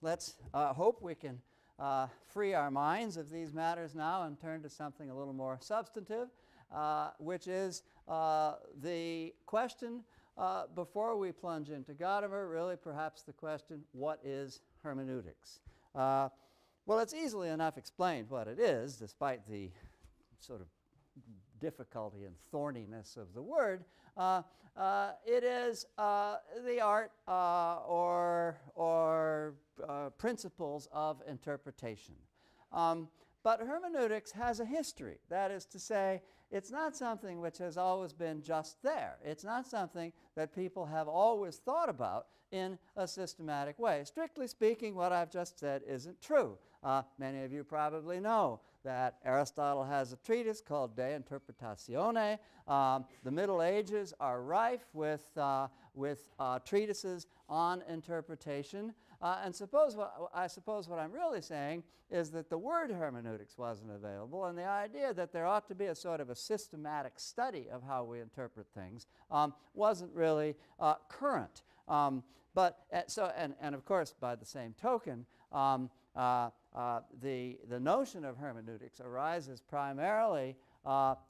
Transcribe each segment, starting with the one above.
let's hope we can free our minds of these matters now and turn to something a little more substantive, which is the question, before we plunge into Gadamer, really perhaps the question, what is hermeneutics? Well, it's easily enough explained what it is, despite the sort of difficulty and thorniness of the word. It is the art or principles of interpretation. But hermeneutics has a history. That is to say, it's not something which has always been just there. It's not something that people have always thought about in a systematic way. Strictly speaking, what I've just said isn't true. Many of you probably know that Aristotle has a treatise called De Interpretatione. The Middle Ages are rife with treatises on interpretation. And I suppose what I'm really saying is that the word hermeneutics wasn't available, and the idea that there ought to be a sort of a systematic study of how we interpret things wasn't really current. But of course, by the same token, the notion of hermeneutics arises primarily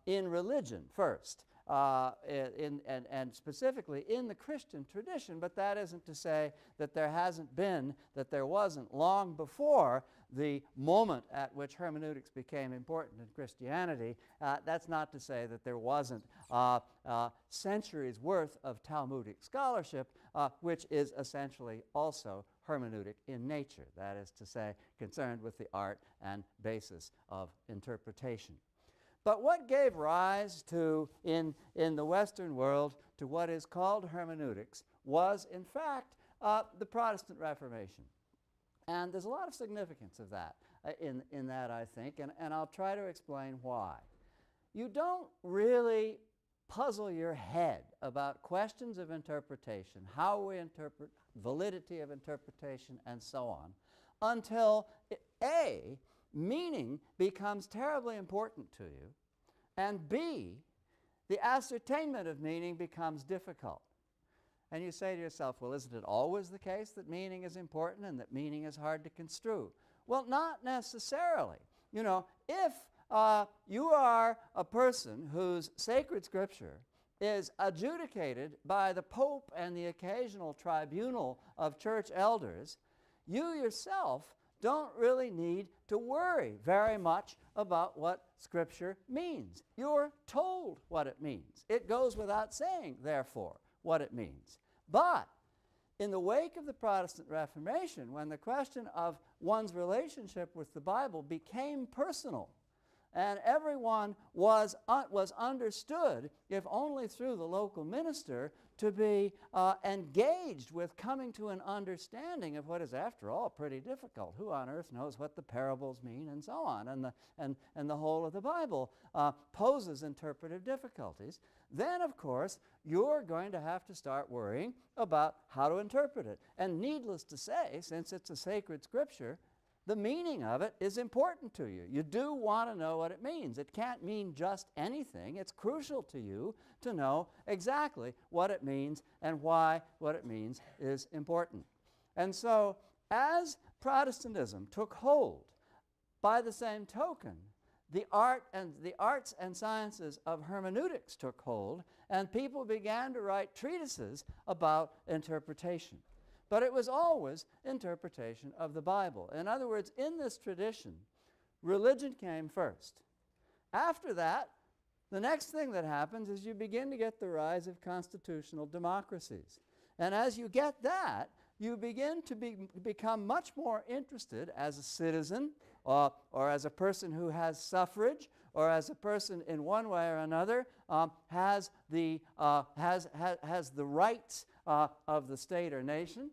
in religion first. And specifically in the Christian tradition, but that isn't to say that there wasn't long before the moment at which hermeneutics became important in Christianity. That's not to say that there wasn't centuries worth of Talmudic scholarship, which is essentially also hermeneutic in nature, that is to say, concerned with the art and basis of interpretation. But what gave rise to, in the Western world, to what is called hermeneutics was, in fact, the Protestant Reformation. And there's a lot of significance of that in that, I think, and I'll try to explain why. You don't really puzzle your head about questions of interpretation, how we interpret, validity of interpretation, and so on, until A, meaning becomes terribly important to you, and B, the ascertainment of meaning becomes difficult. And you say to yourself, well, isn't it always the case that meaning is important and that meaning is hard to construe? Well, not necessarily. You know, if you are a person whose sacred scripture is adjudicated by the Pope and the occasional tribunal of church elders, you yourself don't really need to worry very much about what Scripture means. You're told what it means. It goes without saying, therefore, what it means. But in the wake of the Protestant Reformation, when the question of one's relationship with the Bible became personal, and everyone was understood, if only through the local minister, to be engaged with coming to an understanding of what is, after all, pretty difficult. Who on earth knows what the parables mean, and so on, and the whole of the Bible poses interpretive difficulties. Then, of course, you're going to have to start worrying about how to interpret it. And needless to say, since it's a sacred scripture, the meaning of it is important to you. You do want to know what it means. It can't mean just anything. It's crucial to you to know exactly what it means and why what it means is important. And so, as Protestantism took hold, by the same token, the arts and sciences of hermeneutics took hold, and people began to write treatises about interpretation. But it was always interpretation of the Bible. In other words, in this tradition, religion came first. After that, the next thing that happens is you begin to get the rise of constitutional democracies. And as you get that, you begin to become much more interested as a citizen or as a person who has suffrage, or as a person in one way or another has the rights of the state or nation.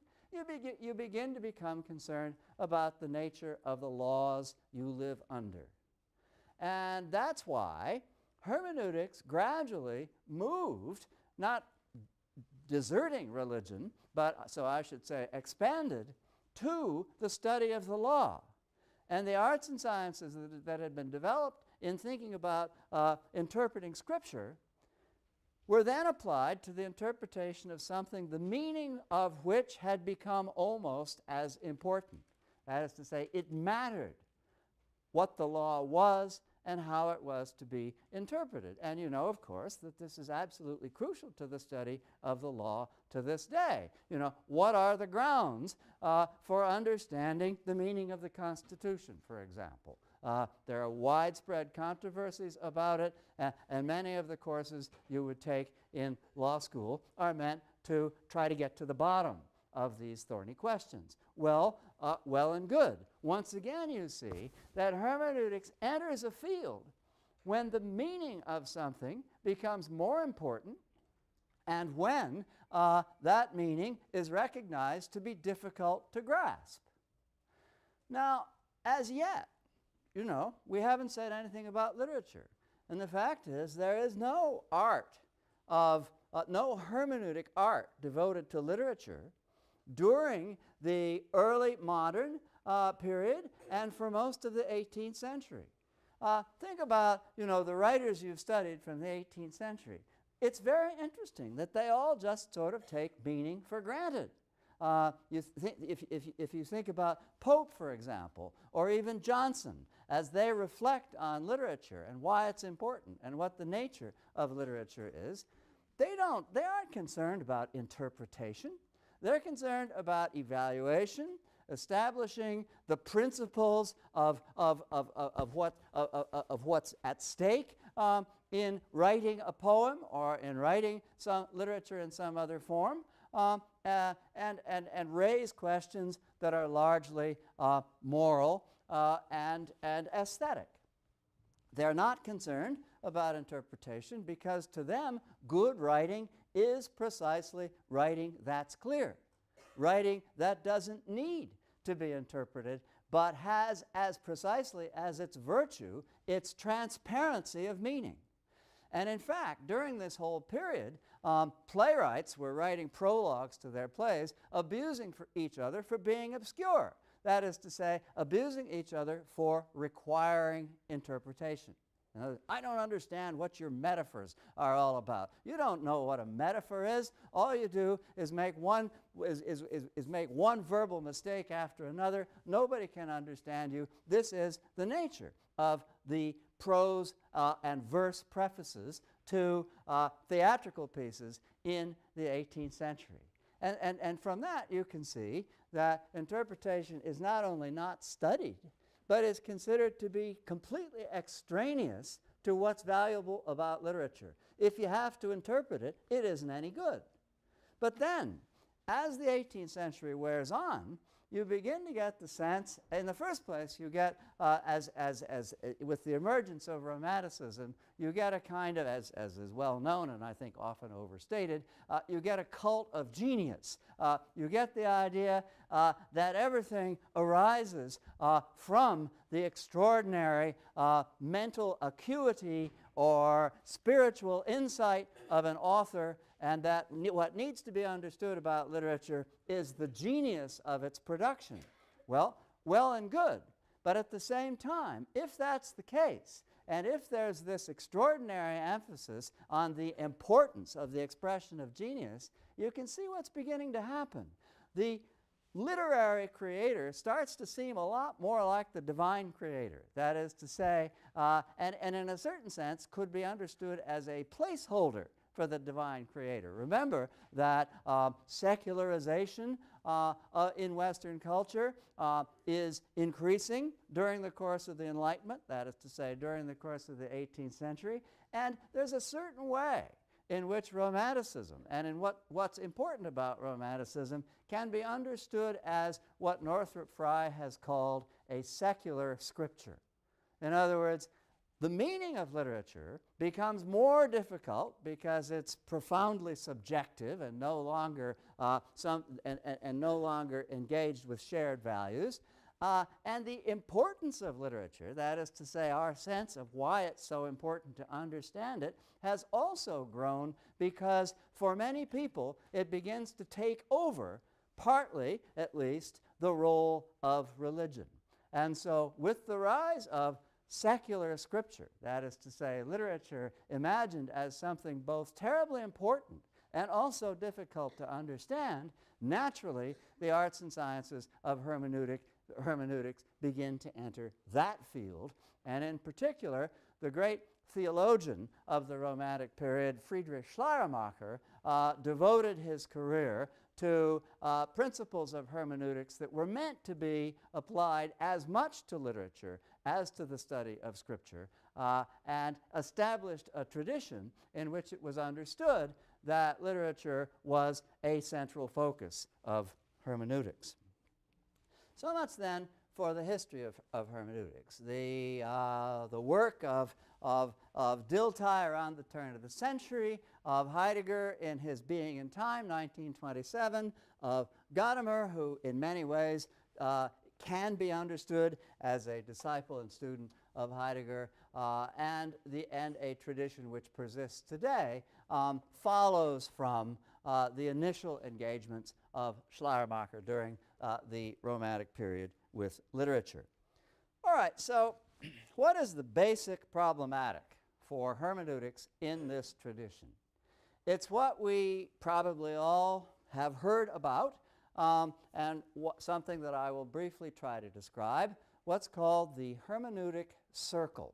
You begin to become concerned about the nature of the laws you live under. And that's why hermeneutics gradually moved, not deserting religion, but, so I should say, expanded to the study of the law. And the arts and sciences that had been developed in thinking about interpreting Scripture were then applied to the interpretation of something the meaning of which had become almost as important. That is to say, it mattered what the law was and how it was to be interpreted. And you know, of course, that this is absolutely crucial to the study of the law to this day. You know, what are the grounds for understanding the meaning of the Constitution, for example? There are widespread controversies about it, and many of the courses you would take in law school are meant to try to get to the bottom of these thorny questions. Well and good. Once again, you see that hermeneutics enters a field when the meaning of something becomes more important and when that meaning is recognized to be difficult to grasp. Now, as yet, you know, we haven't said anything about literature. And the fact is, there is no no hermeneutic art devoted to literature during the early modern period and for most of the 18th century. Think about, you know, the writers you've studied from the 18th century. It's very interesting that they all just sort of take meaning for granted. If you think about Pope, for example, or even Johnson, as they reflect on literature and why it's important and what the nature of literature is, they aren't concerned about interpretation. They're concerned about evaluation, establishing the principles of what's at stake in writing a poem or in writing some literature in some other form, and raise questions that are largely moral and aesthetic. They're not concerned about interpretation because to them, good writing is precisely writing that's clear, writing that doesn't need to be interpreted, but has as precisely as its virtue, its transparency of meaning. And in fact, during this whole period, playwrights were writing prologues to their plays, abusing each other for being obscure. That is to say, abusing each other for requiring interpretation. In other words, I don't understand what your metaphors are all about. You don't know what a metaphor is. All you do is make one verbal mistake after another. Nobody can understand you. This is the nature of the prose and verse prefaces to theatrical pieces in the 18th century. And from that you can see that interpretation is not only not studied, but is considered to be completely extraneous to what's valuable about literature. If you have to interpret it, it isn't any good. But then, as the 18th century wears on, you begin to get the sense, in the first place, you get, with the emergence of Romanticism, you get a kind of, as is well known and I think often overstated, you get a cult of genius. You get the idea that everything arises from the extraordinary mental acuity or spiritual insight of an author, and that what needs to be understood about literature is the genius of its production. Well and good. But at the same time, if that's the case, and if there's this extraordinary emphasis on the importance of the expression of genius, you can see what's beginning to happen. The literary creator starts to seem a lot more like the divine creator. That is to say, and in a certain sense, could be understood as a placeholder for the divine creator. Remember that secularization in Western culture is increasing during the course of the Enlightenment, that is to say, during the course of the 18th century, and there's a certain way in which Romanticism, and in what's important about Romanticism, can be understood as what Northrop Frye has called a secular scripture. In other words, the meaning of literature becomes more difficult because it's profoundly subjective and no longer no longer engaged with shared values. And the importance of literature, that is to say, our sense of why it's so important to understand it, has also grown because for many people it begins to take over, partly at least, the role of religion. And so with the rise of secular scripture, that is to say, literature imagined as something both terribly important and also difficult to understand, naturally the arts and sciences of hermeneutics begin to enter that field. And in particular, the great theologian of the Romantic period, Friedrich Schleiermacher, devoted his career to principles of hermeneutics that were meant to be applied as much to literature as to the study of Scripture, and established a tradition in which it was understood that literature was a central focus of hermeneutics. So much then for the history of hermeneutics. The work of Dilthey around the turn of the century, of Heidegger in his Being and Time, 1927, of Gadamer, who in many ways can be understood as a disciple and student of Heidegger, and a tradition which persists today, follows from the initial engagements of Schleiermacher during the Romantic period with literature. All right, so what is the basic problematic for hermeneutics in this tradition? It's what we probably all have heard about, and something that I will briefly try to describe, what's called the Hermeneutic Circle.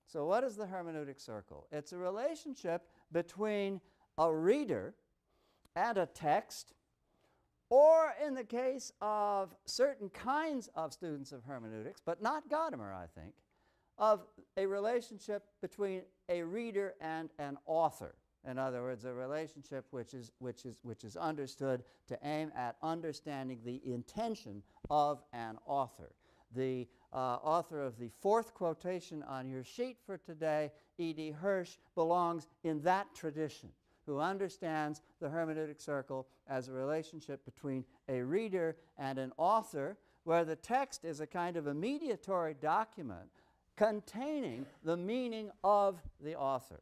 So what is the Hermeneutic Circle? It's a relationship between a reader and a text, or in the case of certain kinds of students of hermeneutics, but not Gadamer, I think, of a relationship between a reader and an author. In other words, a relationship which is understood to aim at understanding the intention of an author. The author of the fourth quotation on your sheet for today, E.D. Hirsch, belongs in that tradition, who understands the hermeneutic circle as a relationship between a reader and an author, where the text is a kind of a mediatory document containing the meaning of the author.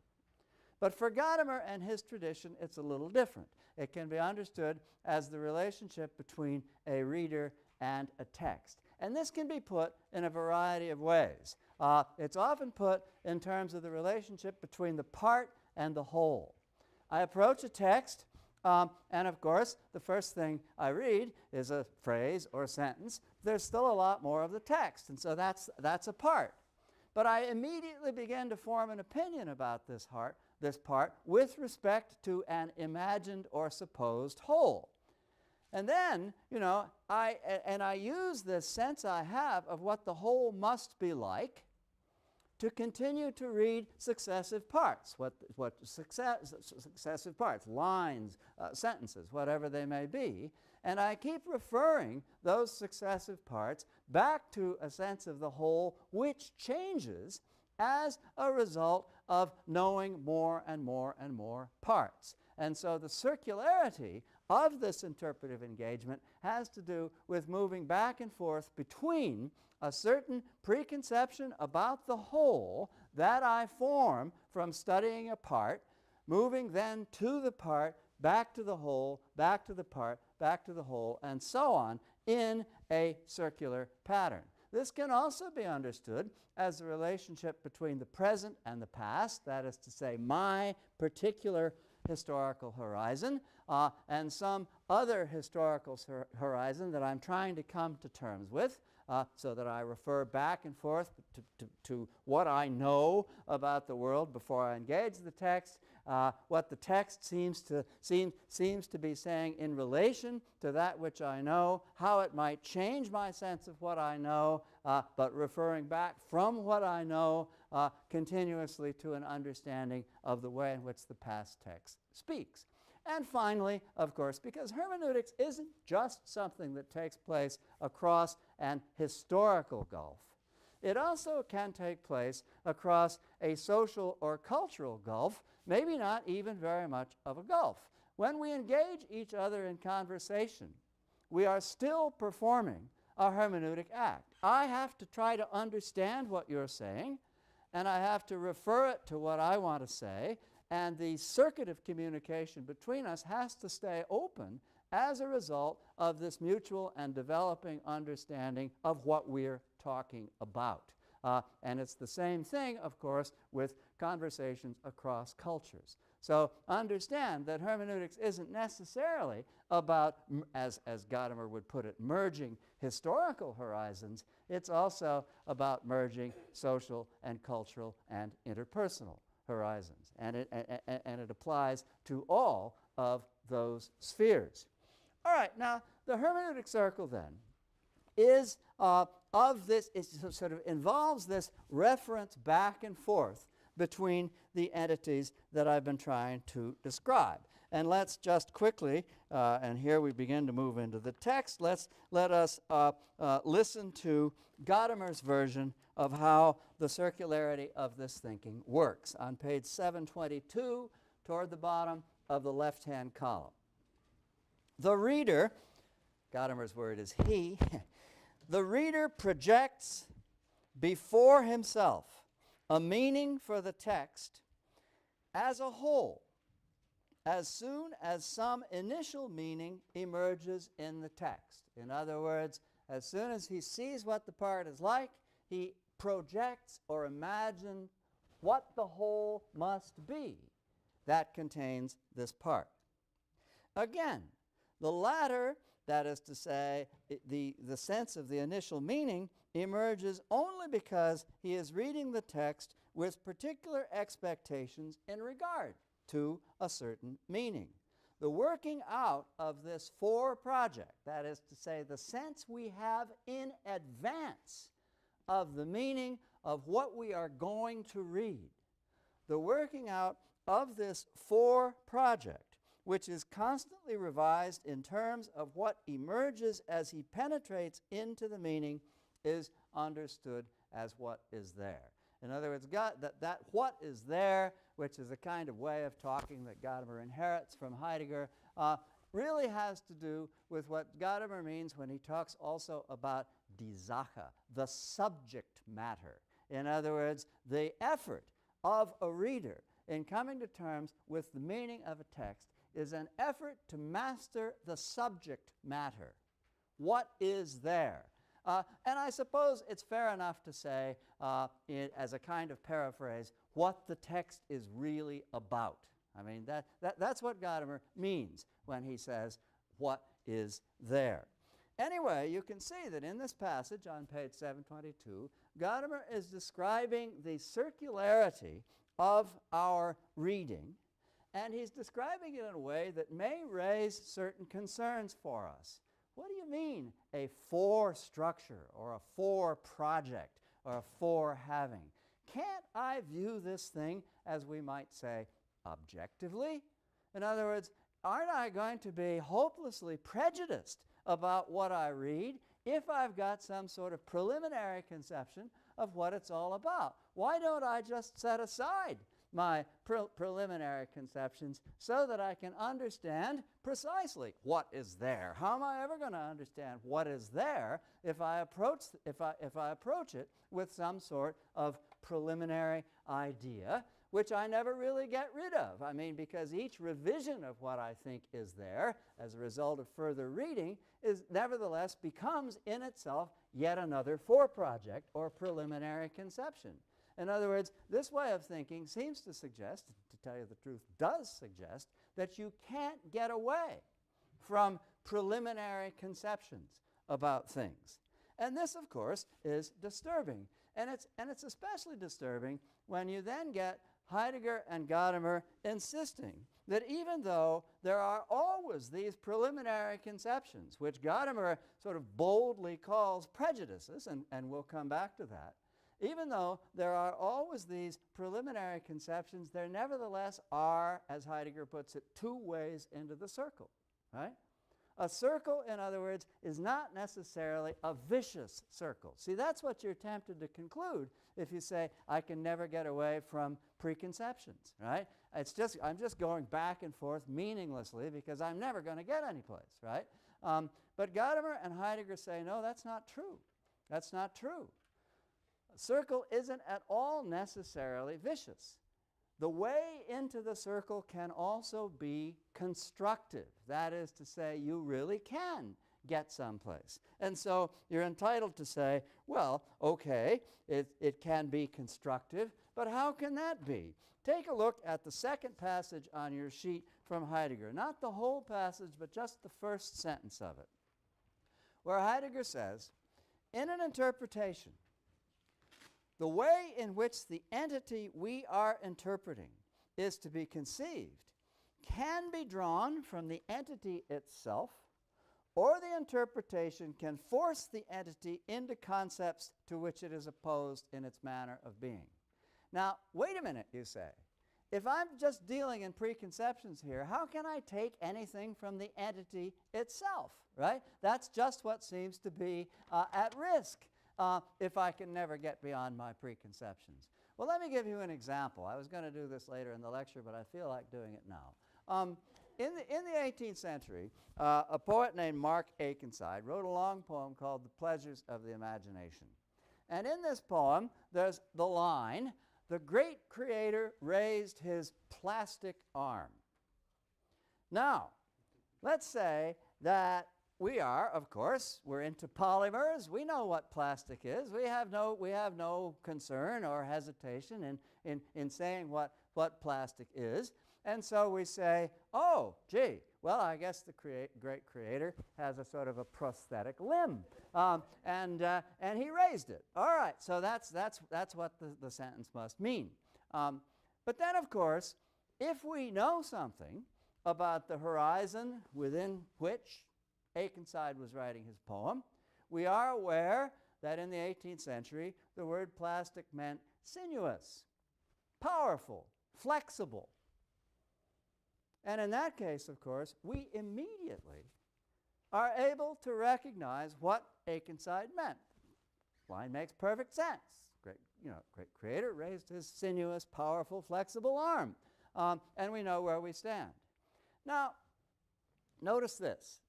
But for Gadamer and his tradition, it's a little different. It can be understood as the relationship between a reader and a text. And this can be put in a variety of ways. It's often put in terms of the relationship between the part and the whole. I approach a text, and of course, the first thing I read is a phrase or a sentence. There's still a lot more of the text, and so that's a part. But I immediately begin to form an opinion about this part with respect to an imagined or supposed whole. And then, I use this sense I have of what the whole must be like to continue to read successive parts, successive parts, lines, sentences, whatever they may be, and I keep referring those successive parts back to a sense of the whole which changes as a result of knowing more and more and more parts. And so the circularity of this interpretive engagement has to do with moving back and forth between a certain preconception about the whole that I form from studying a part, moving then to the part, back to the whole, back to the part, back to the whole, and so on in a circular pattern. This can also be understood as the relationship between the present and the past, that is to say, my particular historical horizon and some other historical horizon that I'm trying to come to terms with, so that I refer back and forth to what I know about the world before I engage the text, what the text seems to be saying in relation to that which I know, how it might change my sense of what I know, but referring back from what I know continuously to an understanding of the way in which the past text speaks. And finally, of course, because hermeneutics isn't just something that takes place across an historical gulf, it also can take place across a social or cultural gulf, maybe not even very much of a gulf. When we engage each other in conversation, we are still performing a hermeneutic act. I have to try to understand what you're saying, and I have to refer it to what I want to say, and the circuit of communication between us has to stay open as a result of this mutual and developing understanding of what we're talking about. And it's the same thing, of course, with conversations across cultures. So understand that hermeneutics isn't necessarily about, as Gadamer would put it, merging historical horizons. It's also about merging social and cultural and interpersonal horizons. And it applies to all of those spheres. All right, now the hermeneutic circle then is of this, it sort of involves this reference back and forth between the entities that I've been trying to describe. And let's just quickly, and here we begin to move into the text, let us listen to Gadamer's version of how the circularity of this thinking works on page 722 toward the bottom of the left-hand column. The reader, Gadamer's word is he, the reader projects before himself a meaning for the text as a whole as soon as some initial meaning emerges in the text. In other words, as soon as he sees what the part is like, he projects or imagines what the whole must be that contains this part. Again, the latter, that is to say, the sense of the initial meaning, emerges only because he is reading the text with particular expectations in regard to a certain meaning. The working out of this project, that is to say, the sense we have in advance of the meaning of what we are going to read, the working out of this project, which is constantly revised in terms of what emerges as he penetrates into the meaning, is understood as what is there. In other words, that what is there, which is a kind of way of talking that Gadamer inherits from Heidegger, really has to do with what Gadamer means when he talks also about die Sache, the subject matter. In other words, the effort of a reader in coming to terms with the meaning of a text is an effort to master the subject matter. What is there? And I suppose it's fair enough to say, as a kind of paraphrase, what the text is really about. I mean, that's what Gadamer means when he says, what is there? Anyway, you can see that in this passage on page 722, Gadamer is describing the circularity of our reading, and he's describing it in a way that may raise certain concerns for us. What do you mean a structure or a project or a having? Can't I view this thing, as we might say, objectively? In other words, aren't I going to be hopelessly prejudiced about what I read if I've got some sort of preliminary conception of what it's all about? Why don't I just set aside my preliminary conceptions so that I can understand precisely what is there? How am I ever going to understand what is there if I approach it with some sort of preliminary idea, which I never really get rid of? I mean, because each revision of what I think is there as a result of further reading is nevertheless becomes in itself yet another project or preliminary conception. In other words, this way of thinking seems to suggest, to tell you the truth, does suggest that you can't get away from preliminary conceptions about things. And this, of course, is disturbing. And it's especially disturbing when you then get Heidegger and Gadamer insisting that even though there are always these preliminary conceptions, which Gadamer sort of boldly calls prejudices, and we'll come back to that, even though there are always these preliminary conceptions, there nevertheless are, as Heidegger puts it, two ways into the circle, right? A circle, in other words, is not necessarily a vicious circle. See, that's what you're tempted to conclude if you say, I can never get away from preconceptions, right? I'm just going back and forth meaninglessly because I'm never going to get anyplace, right? But Gadamer and Heidegger say, no, that's not true. That's not true. A circle isn't at all necessarily vicious. The way into the circle can also be constructive. That is to say, you really can get someplace. And so you're entitled to say, well, okay, it can be constructive, but how can that be? Take a look at the second passage on your sheet from Heidegger. Not the whole passage, but just the first sentence of it, where Heidegger says, in an interpretation, the way in which the entity we are interpreting is to be conceived can be drawn from the entity itself, or the interpretation can force the entity into concepts to which it is opposed in its manner of being. Now, wait a minute, you say. If I'm just dealing in preconceptions here, how can I take anything from the entity itself, right? That's just what seems to be at risk if I can never get beyond my preconceptions. Well, let me give you an example. I was going to do this later in the lecture, but I feel like doing it now. In the 18th century, a poet named Mark Akenside wrote a long poem called The Pleasures of the Imagination. And in this poem, there's the line, "The great creator raised his plastic arm." Now, let's say that we are, of course, we're into polymers. We know what plastic is. We have no concern or hesitation in saying what plastic is. And so we say, oh, gee, well, I guess the great creator has a sort of a prosthetic limb, and he raised it. All right, so that's what the sentence must mean. But then, of course, if we know something about the horizon within which Akenside was writing his poem, we are aware that in the 18th century, the word plastic meant sinuous, powerful, flexible. And in that case, of course, we immediately are able to recognize what Akenside meant. Line makes perfect sense. Great creator raised his sinuous, powerful, flexible arm. And we know where we stand. Now, notice this.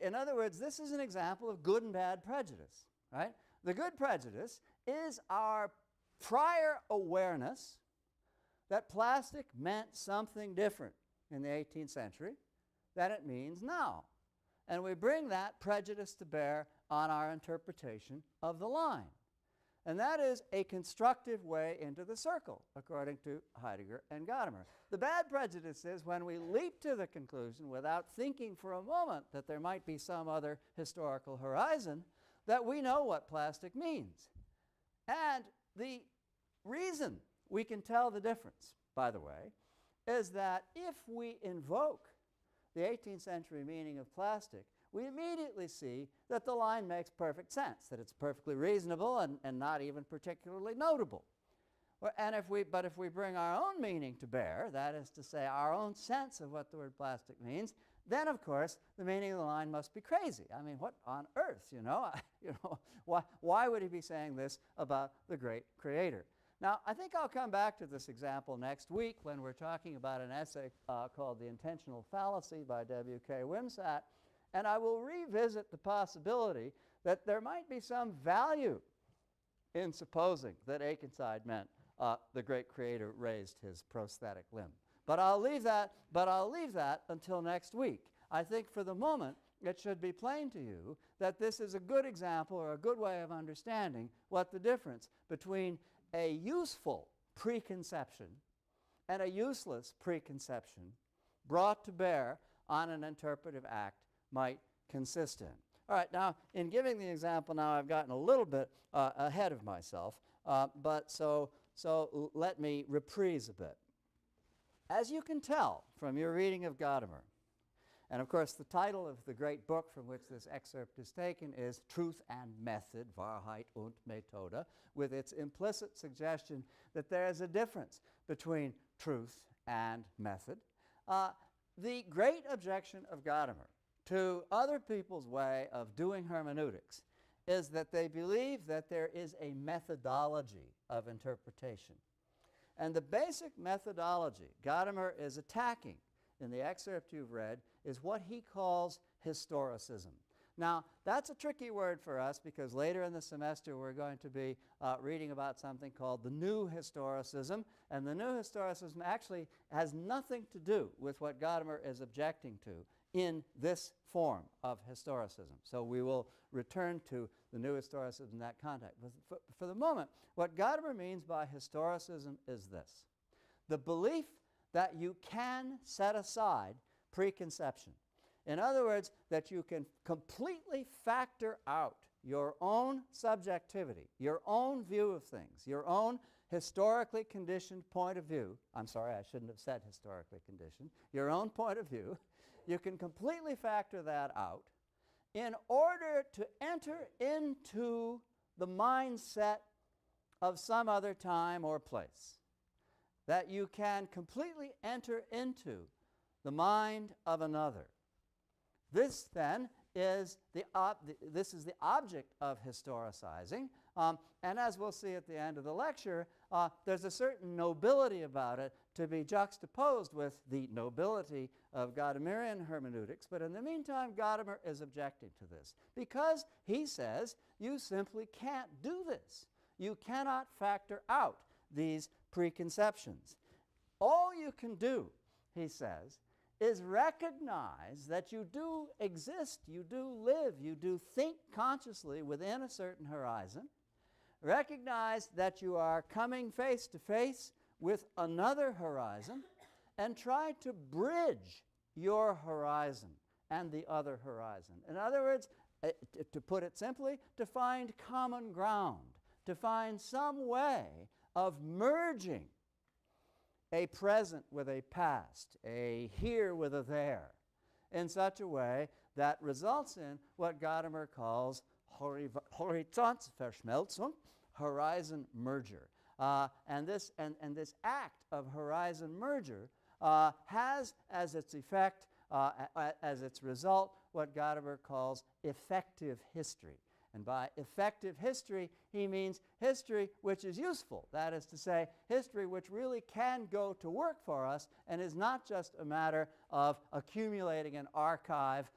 In other words, this is an example of good and bad prejudice, right? The good prejudice is our prior awareness that plastic meant something different in the 18th century than it means now. And we bring that prejudice to bear on our interpretation of the line. And that is a constructive way into the circle, according to Heidegger and Gadamer. The bad prejudice is when we leap to the conclusion without thinking for a moment that there might be some other historical horizon, that we know what plastic means. And the reason we can tell the difference, by the way, is that if we invoke the 18th century meaning of plastic, we immediately see that the line makes perfect sense, that it's perfectly reasonable and not even particularly notable. And if we bring our own meaning to bear, that is to say our own sense of what the word plastic means, then of course the meaning of the line must be crazy. I mean, what on earth, why would he be saying this about the great creator? Now, I think I'll come back to this example next week when we're talking about an essay called The Intentional Fallacy by W.K. Wimsatt, and I will revisit the possibility that there might be some value in supposing that Akenside meant the great creator raised his prosthetic limb. But I'll leave that until next week. I think for the moment it should be plain to you that this is a good example or a good way of understanding what the difference between a useful preconception and a useless preconception brought to bear on an interpretive act might consist in. All right, now, in giving the example now, I've gotten a little bit ahead of myself, but so let me reprise a bit. As you can tell from your reading of Gadamer, and of course the title of the great book from which this excerpt is taken is Truth and Method, Wahrheit und Methode, with its implicit suggestion that there is a difference between truth and method. The great objection of Gadamer to other people's way of doing hermeneutics is that they believe that there is a methodology of interpretation. And the basic methodology Gadamer is attacking in the excerpt you've read is what he calls historicism. Now, that's a tricky word for us because later in the semester we're going to be reading about something called the New Historicism, and the New Historicism actually has nothing to do with what Gadamer is objecting to in this form of historicism. So we will return to the new historicism in that context. But for the moment, what Gadamer means by historicism is this: the belief that you can set aside preconception. In other words, that you can completely factor out your own subjectivity, your own view of things, your own historically conditioned point of view. I'm sorry, I shouldn't have said historically conditioned. Your own point of view. You can completely factor that out in order to enter into the mindset of some other time or place. That you can completely enter into the mind of another. This then is the object of historicizing, and as we'll see at the end of the lecture, there's a certain nobility about it to be juxtaposed with the nobility of Gadamerian hermeneutics. But in the meantime, Gadamer is objecting to this because he says you simply can't do this. You cannot factor out these preconceptions. All you can do, he says, is recognize that you do exist, you do live, you do think consciously within a certain horizon. Recognize that you are coming face to face with another horizon, and try to bridge your horizon and the other horizon. In other words, to put it simply, to find common ground, to find some way of merging a present with a past, a here with a there, in such a way that results in what Gadamer calls Horizontsverschmelzung, horizon merger. And this act of horizon merger has as its effect, as its result, what Gadamer calls effective history. And by effective history, he means history which is useful. That is to say, history which really can go to work for us and is not just a matter of accumulating an archive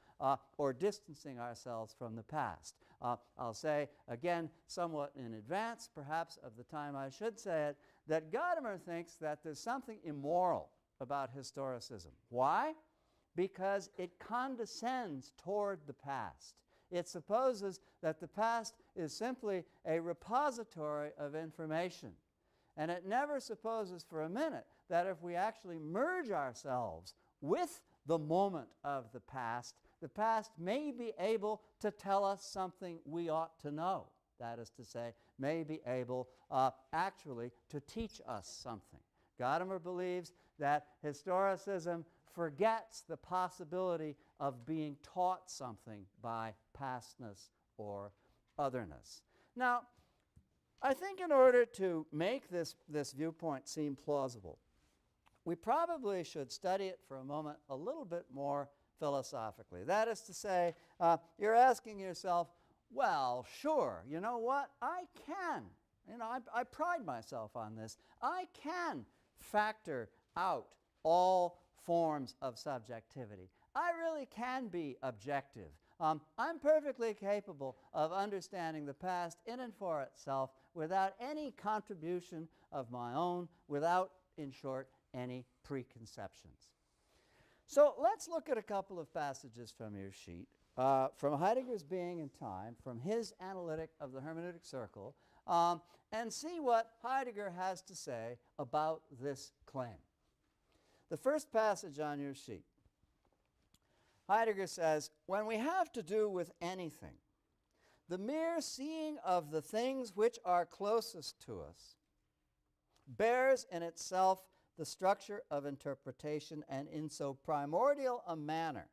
or distancing ourselves from the past. I'll say, again, somewhat in advance, perhaps, of the time I should say it, that Gadamer thinks that there's something immoral about historicism. Why? Because it condescends toward the past. It supposes that the past is simply a repository of information. And it never supposes for a minute that if we actually merge ourselves with the moment of the past may be able to tell us something we ought to know. That is to say, may be able actually to teach us something. Gadamer believes that historicism forgets the possibility of being taught something by pastness or otherness. Now, I think in order to make this viewpoint seem plausible, we probably should study it for a moment a little bit more philosophically. That is to say, you're asking yourself, well, sure, you know what? I can. I pride myself on this. I can factor out all forms of subjectivity. I really can be objective. I'm perfectly capable of understanding the past in and for itself without any contribution of my own, without, in short, any preconceptions. So let's look at a couple of passages from your sheet, from Heidegger's Being and Time, from his analytic of the Hermeneutic Circle, and see what Heidegger has to say about this claim. The first passage on your sheet, Heidegger says, when we have to do with anything, the mere seeing of the things which are closest to us bears in itself the structure of interpretation, and in so primordial a manner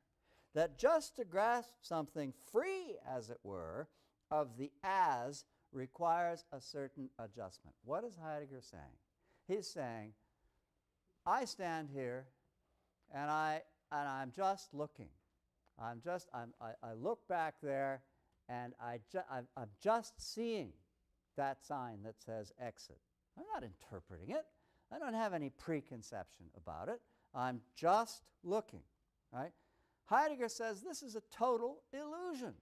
that just to grasp something free, as it were, of the as requires a certain adjustment. What is Heidegger saying? He's saying, I stand here and I'm just looking. I look back there and I'm just seeing that sign that says exit. I'm not interpreting it. I don't have any preconception about it. I'm just looking, right? Heidegger says this is a total illusion.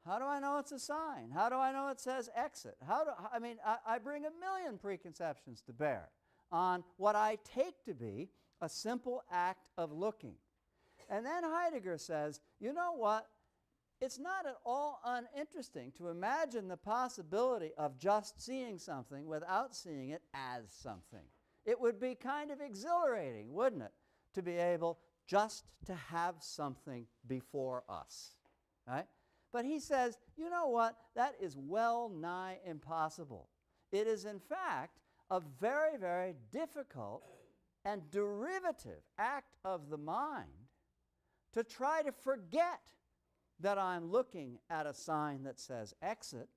How do I know it's a sign? How do I know it says exit? I bring a million preconceptions to bear on what I take to be a simple act of looking. And then Heidegger says, you know what? It's not at all uninteresting to imagine the possibility of just seeing something without seeing it as something. It would be kind of exhilarating, wouldn't it, to be able just to have something before us, right? But he says, you know what? That is well nigh impossible. It is, in fact, a very, very difficult and derivative act of the mind to try to forget that I'm looking at a sign that says exit,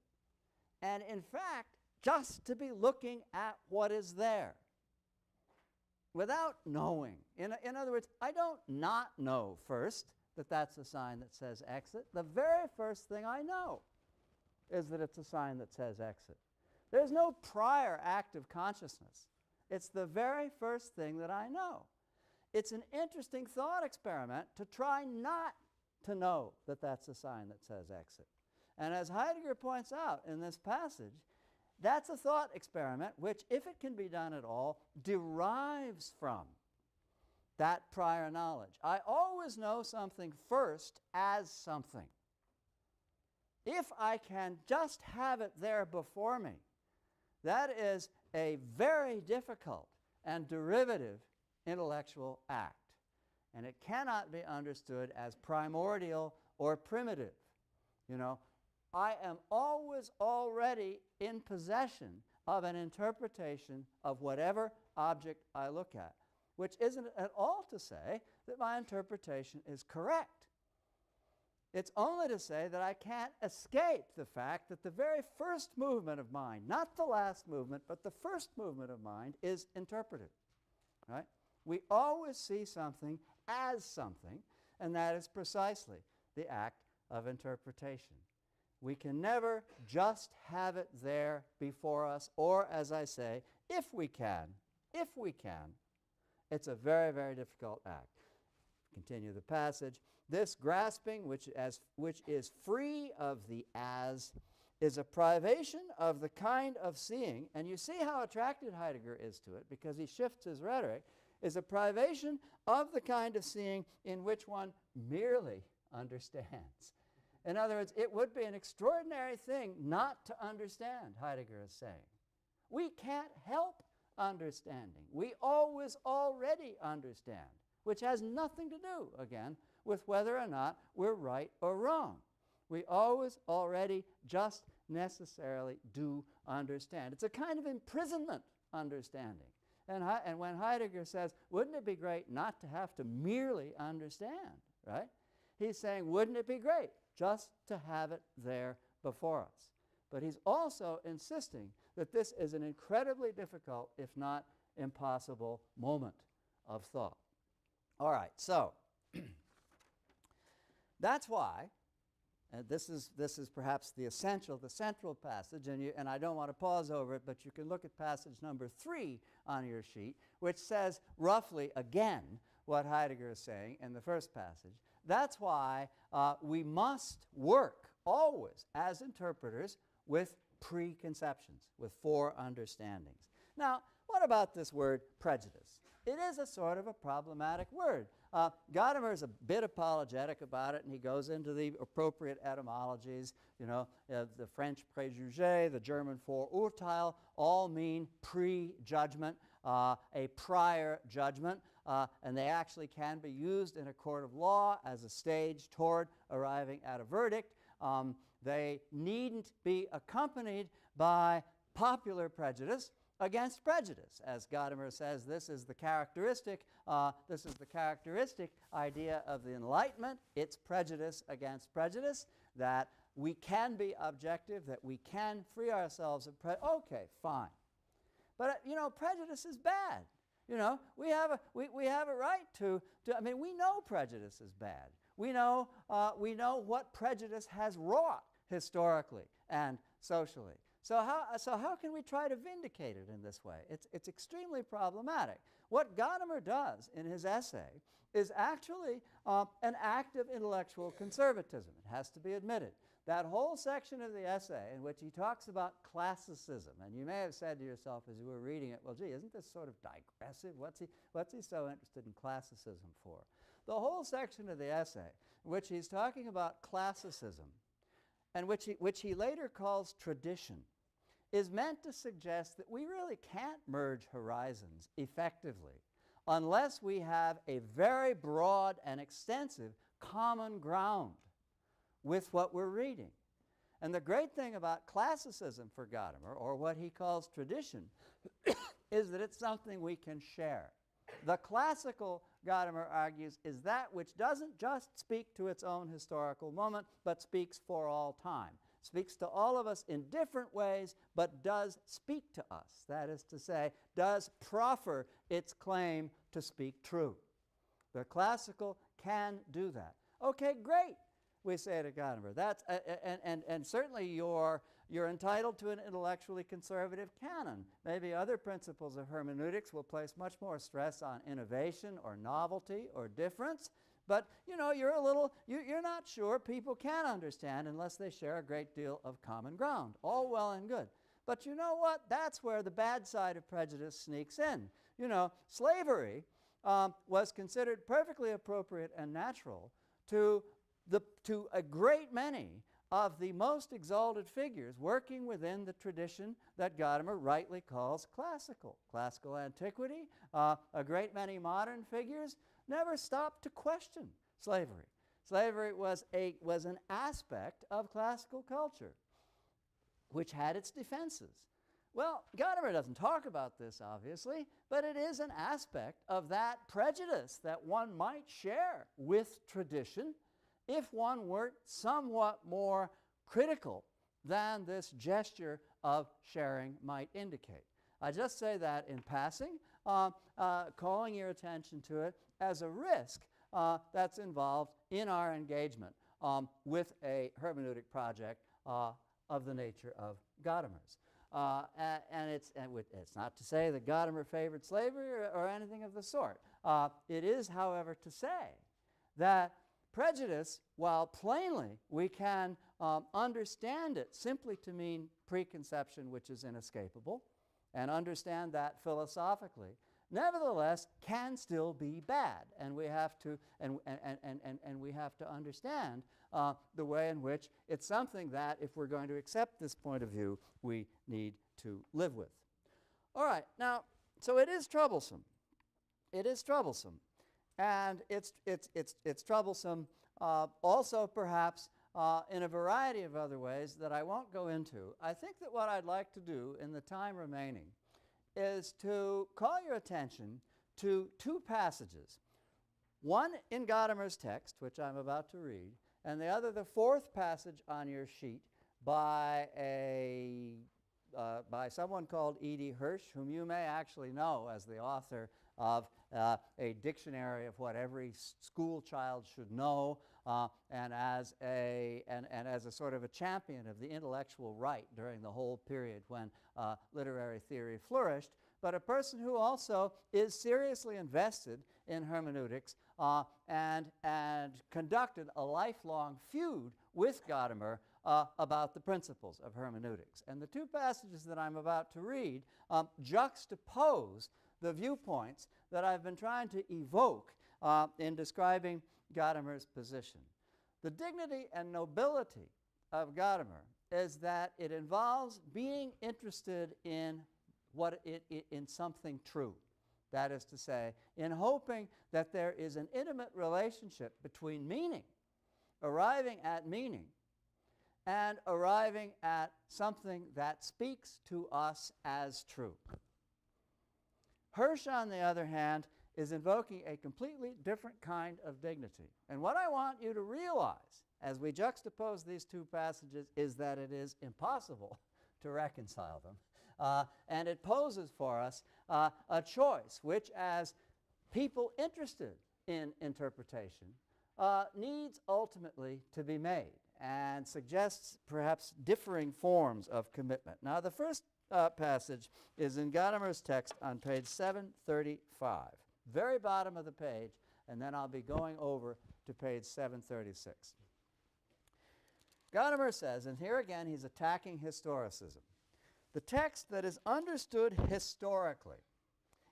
and in fact, just to be looking at what is there without knowing. In other words, I don't not know first that that's a sign that says exit. The very first thing I know is that it's a sign that says exit. There's no prior act of consciousness. It's the very first thing that I know. It's an interesting thought experiment to try not to know that that's a sign that says exit. And as Heidegger points out in this passage, that's a thought experiment which, if it can be done at all, derives from that prior knowledge. I always know something first as something. If I can just have it there before me, that is a very difficult and derivative intellectual act. And it cannot be understood as primordial or primitive. You know, I am always already in possession of an interpretation of whatever object I look at, which isn't at all to say that my interpretation is correct. It's only to say that I can't escape the fact that the very first movement of mind, not the last movement, but the first movement of mind, is interpretive. Right? We always see something as something, and that is precisely the act of interpretation. We can never just have it there before us, or, as I say, if we can, it's a very, very difficult act. Continue the passage. This grasping, which is free of the as, is a privation of the kind of seeing, and you see how attracted Heidegger is to it, because he shifts his rhetoric, is a privation of the kind of seeing in which one merely understands. In other words, it would be an extraordinary thing not to understand, Heidegger is saying. We can't help understanding. We always already understand, which has nothing to do, again, with whether or not we're right or wrong. We always already just necessarily do understand. It's a kind of imprisonment understanding. And when Heidegger says, wouldn't it be great not to have to merely understand, right? He's saying, wouldn't it be great just to have it there before us? But he's also insisting that this is an incredibly difficult, if not impossible, moment of thought. All right, so that's why, and this is perhaps the central passage, and I don't want to pause over it, but you can look at passage number 3 on your sheet, which says roughly again what Heidegger is saying in the first passage. That's why we must work always as interpreters with preconceptions, with foreunderstandings. Now, what about this word prejudice? It is a sort of a problematic word. Gadamer is a bit apologetic about it, and he goes into the appropriate etymologies. You know, the French préjugé, the German Vorurteil, all mean prejudgment, a prior judgment, and they actually can be used in a court of law as a stage toward arriving at a verdict. They needn't be accompanied by popular prejudice against prejudice. As Gadamer says, this is the characteristic idea of the Enlightenment. It's prejudice against prejudice, that we can be objective, that we can free ourselves of prejudice. Okay, fine. But, you know, prejudice is bad. You know, we have a right to, I mean, we know prejudice is bad. We know what prejudice has wrought historically and socially. So how can we try to vindicate it in this way? It's extremely problematic. What Gadamer does in his essay is actually an act of intellectual conservatism. It has to be admitted. That whole section of the essay in which he talks about classicism, and you may have said to yourself as you were reading it, well, gee, isn't this sort of digressive? What's he so interested in classicism for? the whole section of the essay in which he's talking about classicism and which he later calls tradition is meant to suggest that we really can't merge horizons effectively unless we have a very broad and extensive common ground with what we're reading. And the great thing about classicism for Gadamer, or what he calls tradition, is that it's something we can share. The classical, Gadamer argues, is that which doesn't just speak to its own historical moment, but speaks for all time. Speaks to all of us in different ways, but does speak to us. That is to say, does proffer its claim to speak true. The classical can do that. Okay, great, we say to Gadamer. That's and certainly you're entitled to an intellectually conservative canon. Maybe other principles of hermeneutics will place much more stress on innovation or novelty or difference. But, you know, you're not sure people can understand unless they share a great deal of common ground. All well and good. But you know what? That's where the bad side of prejudice sneaks in. You know, slavery was considered perfectly appropriate and natural to a great many of the most exalted figures working within the tradition that Gadamer rightly calls classical. Classical antiquity, a great many modern figures never stopped to question slavery. Slavery was an aspect of classical culture which had its defenses. Well, Gadamer doesn't talk about this, obviously, but it is an aspect of that prejudice that one might share with tradition if one were somewhat more critical than this gesture of sharing might indicate. I just say that in passing, calling your attention to it as a risk that's involved in our engagement with a hermeneutic project of the nature of Gadamer's. And it's not to say that Gadamer favored slavery or anything of the sort. It is, however, to say that prejudice, while plainly we can understand it simply to mean preconception which is inescapable, and understand that philosophically, nevertheless can still be bad, and we have to we have to understand the way in which it's something that, if we're going to accept this point of view, we need to live with. All right, now, so it is troublesome. It is troublesome, and it's troublesome also perhaps in a variety of other ways that I won't go into. I think that what I'd like to do in the time remaining is to call your attention to two passages. One in Gadamer's text, which I'm about to read, and the other, the fourth passage on your sheet by someone called E.D. Hirsch, whom you may actually know as the author of a dictionary of what every school child should know, and as a sort of a champion of the intellectual right during the whole period when literary theory flourished, but a person who also is seriously invested in hermeneutics and conducted a lifelong feud with Gadamer about the principles of hermeneutics. And the two passages that I'm about to read juxtapose the viewpoints that I've been trying to evoke in describing Gadamer's position. The dignity and nobility of Gadamer is that it involves being interested in in something true. That is to say, in hoping that there is an intimate relationship between meaning, arriving at meaning, and arriving at something that speaks to us as true. Hirsch, on the other hand, is invoking a completely different kind of dignity. And what I want you to realize as we juxtapose these two passages is that it is impossible to reconcile them. And it poses for us a choice which, as people interested in interpretation, needs ultimately to be made and suggests perhaps differing forms of commitment. Now, the first passage is in Gadamer's text on page 735, very bottom of the page, and then I'll be going over to page 736. Gadamer says, and here again he's attacking historicism, the text that is understood historically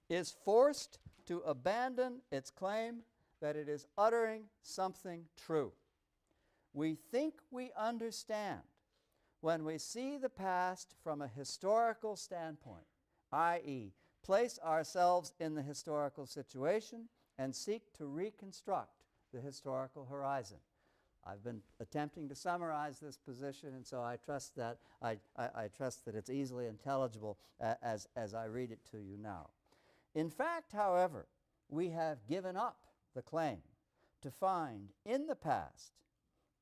is forced to abandon its claim that it is uttering something true. We think we understand when we see the past from a historical standpoint, i.e., place ourselves in the historical situation and seek to reconstruct the historical horizon. I've been attempting to summarize this position, and so I trust that I trust that it's easily intelligible as I read it to you now. In fact, however, we have given up the claim to find in the past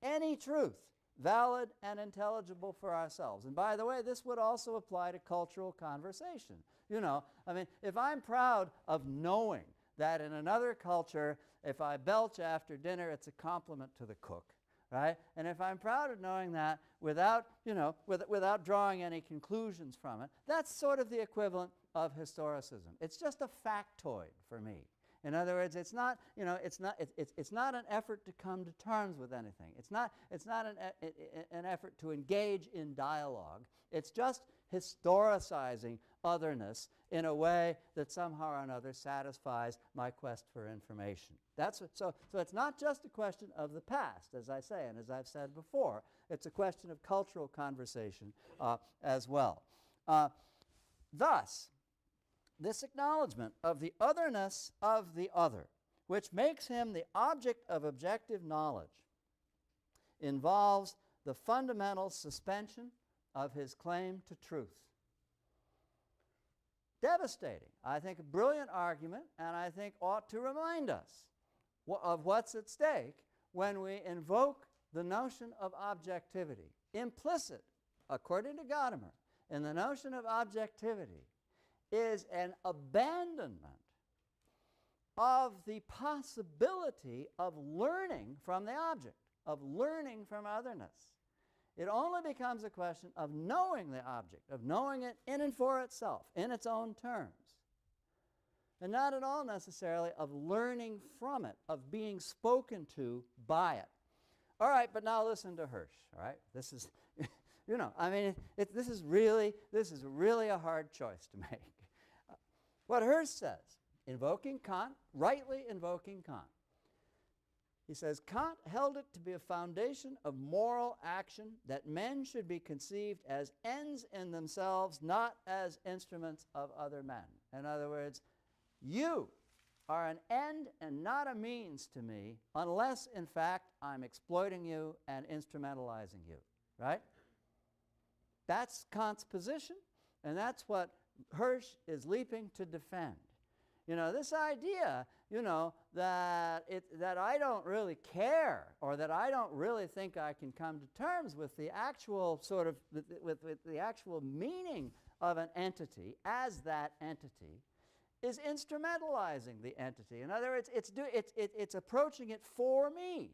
any truth valid and intelligible for ourselves. And by the way, this would also apply to cultural conversation. You know, I mean, if I'm proud of knowing that in another culture, if I belch after dinner, it's a compliment to the cook, right? And if I'm proud of knowing that without, you know, without drawing any conclusions from it, that's sort of the equivalent of historicism. It's just a factoid for me. In other words, it's not, you know, it's not an effort to come to terms with anything. It's not an effort to engage in dialogue. It's just historicizing otherness in a way that somehow or another satisfies my quest for information. So it's not just a question of the past, as I say, and as I've said before. It's a question of cultural conversation as well. Thus, this acknowledgement of the otherness of the other, which makes him the object of objective knowledge, involves the fundamental suspension of his claim to truth. Devastating. I think a brilliant argument, and I think ought to remind us of what's at stake when we invoke the notion of objectivity. Implicit, according to Gadamer, in the notion of objectivity is an abandonment of the possibility of learning from the object, of learning from otherness. It only becomes a question of knowing the object, of knowing it in and for itself, in its own terms, and not at all necessarily of learning from it, of being spoken to by it. All right, but now listen to Hirsch, all right? This is, you know, I mean, this is really a hard choice to make. What Hirsch says, invoking Kant, rightly invoking Kant, he says, Kant held it to be a foundation of moral action that men should be conceived as ends in themselves, not as instruments of other men. In other words, you are an end and not a means to me unless, in fact, I'm exploiting you and instrumentalizing you, right? That's Kant's position, and that's what Hirsch is leaping to defend. You know, this idea, you know, that I don't really care, or that I don't really think I can come to terms with the actual sort of, with the actual meaning of an entity as that entity, is instrumentalizing the entity. In other words, it's approaching it for me.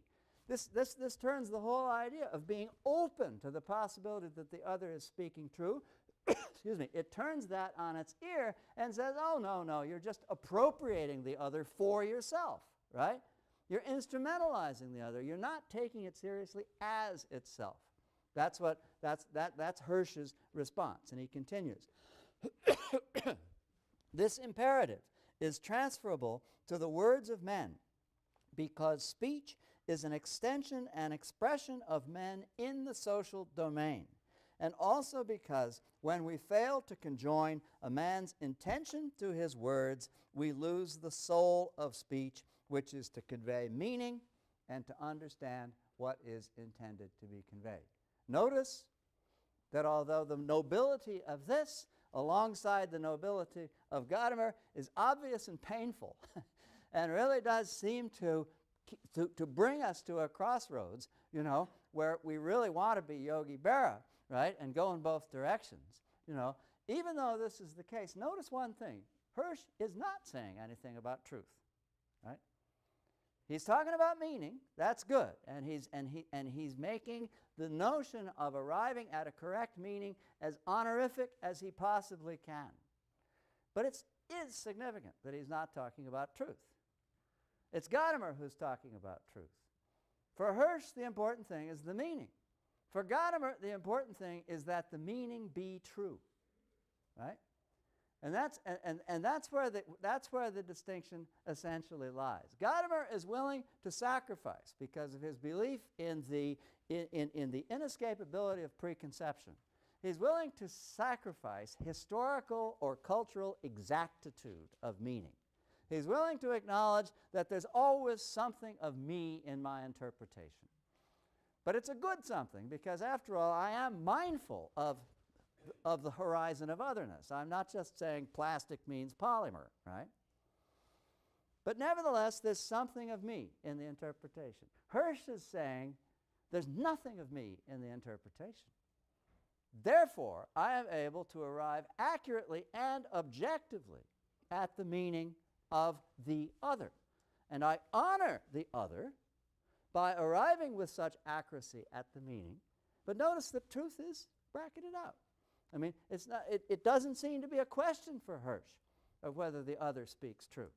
This turns the whole idea of being open to the possibility that the other is speaking true. Excuse me, it turns that on its ear and says, oh, no, you're just appropriating the other for yourself, right? You're instrumentalizing the other. You're not taking it seriously as itself. That's Hirsch's response, and he continues. This imperative is transferable to the words of men because speech is an extension and expression of men in the social domain, and also because when we fail to conjoin a man's intention to his words, we lose the soul of speech, which is to convey meaning and to understand what is intended to be conveyed. Notice that although the nobility of this, alongside the nobility of Gadamer, is obvious and painful, and really does seem to bring us to a crossroads, you know, where we really want to be Yogi Berra, right, and go in both directions, you know. Even though this is the case, notice one thing. Hirsch is not saying anything about truth, right? He's talking about meaning. That's good, and he's making the notion of arriving at a correct meaning as honorific as he possibly can. But it is significant that he's not talking about truth. It's Gadamer who's talking about truth. For Hirsch, the important thing is the meaning. For Gadamer, the important thing is that the meaning be true, right? And that's where the distinction essentially lies. Gadamer is willing to sacrifice, because of his belief in the inescapability of preconception. He's willing to sacrifice historical or cultural exactitude of meaning. He's willing to acknowledge that there's always something of me in my interpretation. But it's a good something, because after all, I am mindful of the horizon of otherness. I'm not just saying plastic means polymer, right? But nevertheless, there's something of me in the interpretation. Hirsch is saying there's nothing of me in the interpretation. Therefore, I am able to arrive accurately and objectively at the meaning of the other. And I honor the other by arriving with such accuracy at the meaning. But notice that truth is bracketed out. I mean, it doesn't seem to be a question for Hirsch of whether the other speaks true.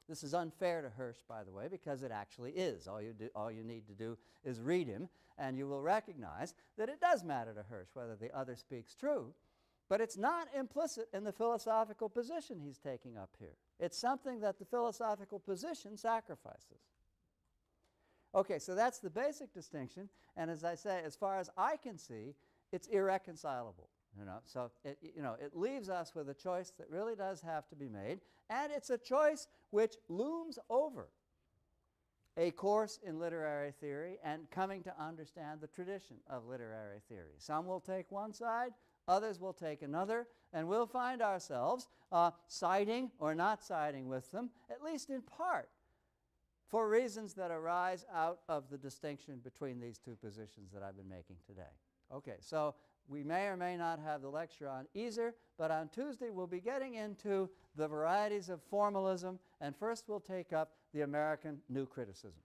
This is unfair to Hirsch, by the way, because it actually is. All you need to do is read him, and you will recognize that it does matter to Hirsch whether the other speaks true, but it's not implicit in the philosophical position he's taking up here. It's something that the philosophical position sacrifices. Okay, so that's the basic distinction, and as I say, as far as I can see, it's irreconcilable. So it leaves us with a choice that really does have to be made, and it's a choice which looms over a course in literary theory and coming to understand the tradition of literary theory. Some will take one side, others will take another, and we'll find ourselves siding or not siding with them, at least in part, for reasons that arise out of the distinction between these two positions that I've been making today. Okay, so we may or may not have the lecture on either, but on Tuesday we'll be getting into the varieties of formalism, and first we'll take up the American New Criticism.